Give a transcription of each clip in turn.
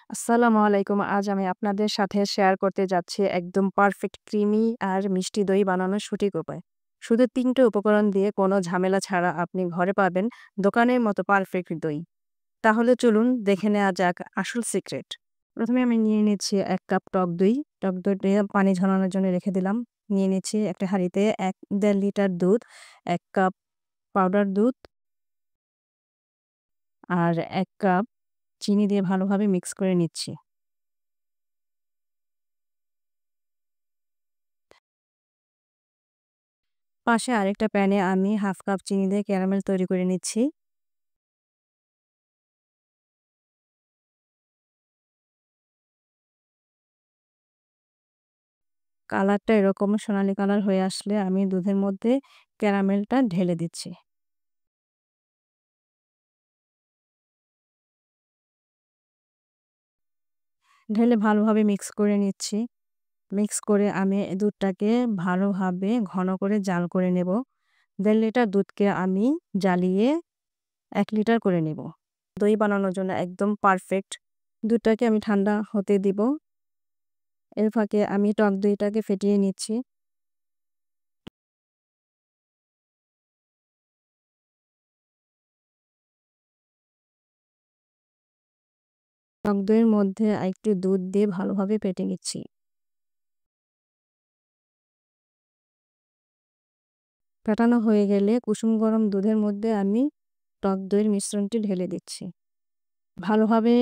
আসসালামু আলাইকুম। আজ আমি আপনাদের সাথে শেয়ার করতে যাচ্ছি একদম পারফেক্ট ক্রিমি আর মিষ্টি দই বানানোর সঠিক উপায়। শুধু ৩ টে উপকরণ দিয়ে কোনো ঝামেলা ছাড়া আপনি ঘরে পাবেন দোকানের মতো পারফেক্ট দই। তাহলে চলুন দেখে নেওয়া যাক আসল সিক্রেট। ১ম এ আমি নিয়ে নিচ্ছি ১ কাপ টক দই। টক দইটা পানি ঝরানোর জন্য রেখে দিলাম। নিয়ে নিচ্ছি একটা হাঁড়িতে ১-১.৫ লিটার দুধ, ১ কাপ পাউডার দুধ আর ১ কাপ চিনি দিয়ে ভালোভাবে মিক্স করে নিচ্ছি। পাশে আরেকটা প্যানে আমি ১/২ কাপ চিনি দিয়ে ক্যারামেল তৈরি করে নিচ্ছি। কালারটা এরকম সোনালী কালার হয়ে আসলে আমি দুধের মধ্যে ক্যারামেলটা ঢেলে দিচ্ছি। ঢেলে ভালোভাবে মিক্স করে নিচ্ছি। মিক্স করে আমি দুধটাকে ভালোভাবে ঘন করে জাল করে নেব। ১.৫ লিটার দুধকে আমি জ্বালিয়ে ১ লিটার করে নেব। দই বানানোর জন্য একদম পারফেক্ট। দুধটাকে আমি ঠান্ডা হতে দিব। এর ফাঁকে আমি টক দইটাকে ফেটিয়ে নিচ্ছি। টক দইয়ের মধ্যে আরেকটু দুধ দিয়ে ভালোভাবে ফেটে নিচ্ছি। ফেটানো হয়ে গেলে কুসুম গরম দুধের মধ্যে আমি টক দইয়ের মিশ্রণটি ঢেলে দিচ্ছি। ভালোভাবে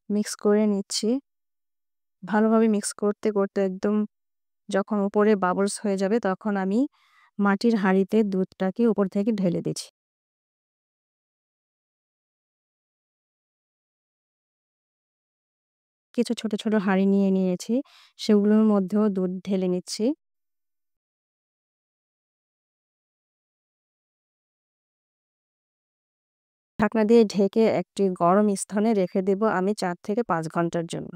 মিক্স করে নিচ্ছি। ভালোভাবে মিক্স করতে, করতে একদম যখন উপরে বাবলস হয়ে যাবে তখন আমি মাটির হাঁড়িতে দুধটাকে উপর থেকে ঢেলে দিচ্ছি। কিছু ছোট, ছোট হাঁড়ি নিয়ে নিয়েছি। সেগুলোর মধ্যেও দুধ ঢেলে নিচ্ছি। ঢাকনা দিয়ে ঢেকে একটি গরম স্থানে রেখে দেব আমি ৪ থেকে ৫ ঘন্টার জন্য।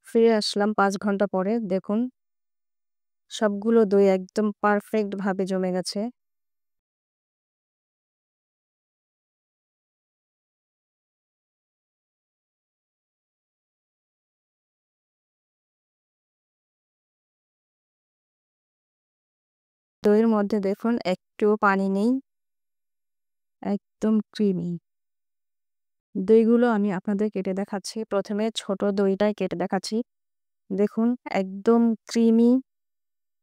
ফিরে আসলাম ৫ ঘন্টা পরে। দেখুন সবগুলো দই একদম পারফেক্ট ভাবে জমে গেছে। দইয়ের মধ্যে দেখুন একটুও পানি নেই, একদম ক্রিমি। দইগুলো আমি আপনাদের কেটে দেখাচ্ছি। ১ম এ ছোট দইটাই কেটে দেখাচ্ছি। দেখুন একদম ক্রিমি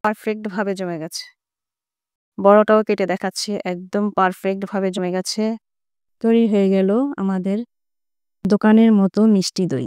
পারফেক্ট ভাবে জমে গেছে। বড়টাও কেটে দেখাচ্ছি। একদম পারফেক্ট ভাবে জমে গেছে। তৈরি হয়ে গেল আমাদের দোকানের মতো মিষ্টি দই।